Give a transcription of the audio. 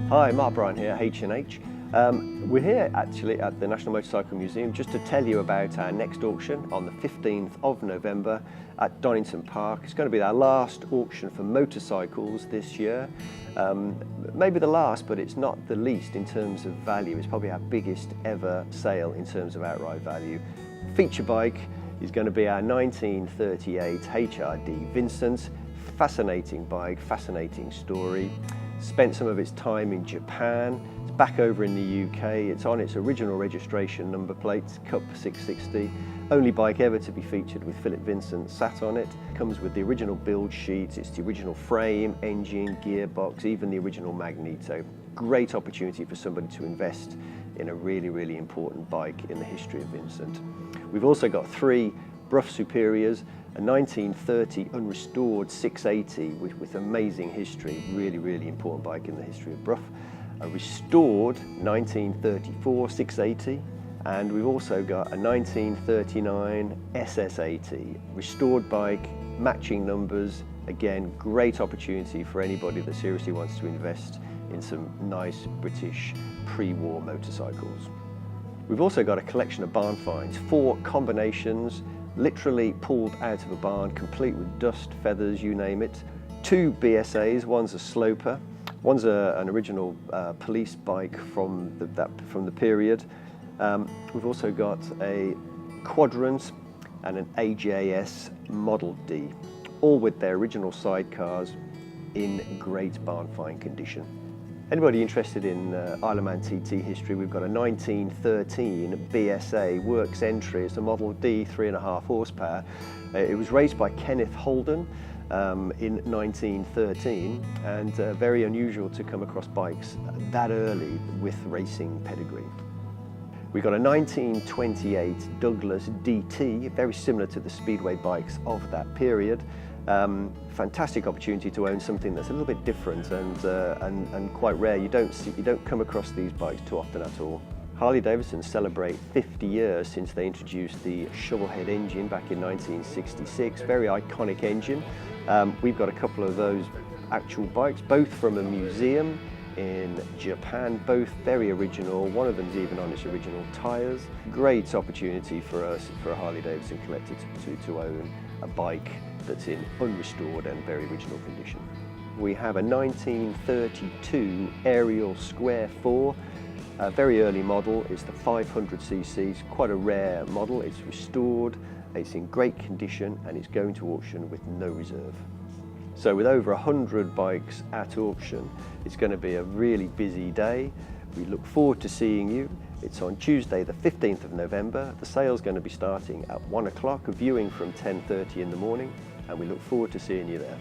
Hi, Mark Bryan here, H&H. We're here actually at the National Motorcycle Museum just to tell you about our next auction on the 15th of November at Donington Park. It's going to be our last auction for motorcycles this year. Maybe the last, but it's not the least in terms of value. It's probably our biggest ever sale in terms of outright value. Feature bike is going to be our 1938 HRD Vincent. Fascinating bike, fascinating story. Spent some of its time in Japan. It's back over in the UK. It's on its original registration number plate, Cup 660. Only bike ever to be featured with Philip Vincent sat on it. Comes with the original build sheets. It's the original frame, engine, gearbox, even the original magneto. Great opportunity for somebody to invest in a really, really important bike in the history of Vincent. We've also got three Brough Superiors, a 1930 unrestored 680 with amazing history, really, really important bike in the history of Brough. A restored 1934 680, and we've also got a 1939 SS80, restored bike, matching numbers. Again, great opportunity for anybody that seriously wants to invest in some nice British pre-war motorcycles. We've also got a collection of barn finds, 4 combinations, literally pulled out of a barn, complete with dust, feathers, you name it. 2 BSAs, one's a sloper, one's an original police bike from the period. We've also got a Quadrant and an AJS Model D, all with their original sidecars in great barn find condition. Anybody interested in Isle of Man TT history, we've got a 1913 BSA works entry. It's a Model D, 3.5 horsepower. It was raced by Kenneth Holden in 1913, and very unusual to come across bikes that early with racing pedigree. We've got a 1928 Douglas DT, very similar to the speedway bikes of that period. Fantastic opportunity to own something that's a little bit different and quite rare. You don't come across these bikes too often at all. Harley-Davidson celebrate 50 years since they introduced the shovelhead engine back in 1966. Very iconic engine. We've got a couple of those actual bikes, both from a museum in Japan, both very original. One of them's even on its original tyres. Great opportunity for us, for a Harley-Davidson collector to own a bike that's in unrestored and very original condition. We have a 1932 Ariel Square 4, a very early model. It's the 500cc, it's quite a rare model. It's restored, it's in great condition, and it's going to auction with no reserve. So with over 100 bikes at auction, it's going to be a really busy day. We look forward to seeing you. It's on Tuesday the 15th of November. The sale's going to be starting at 1 o'clock, a viewing from 10:30 in the morning, and we look forward to seeing you there.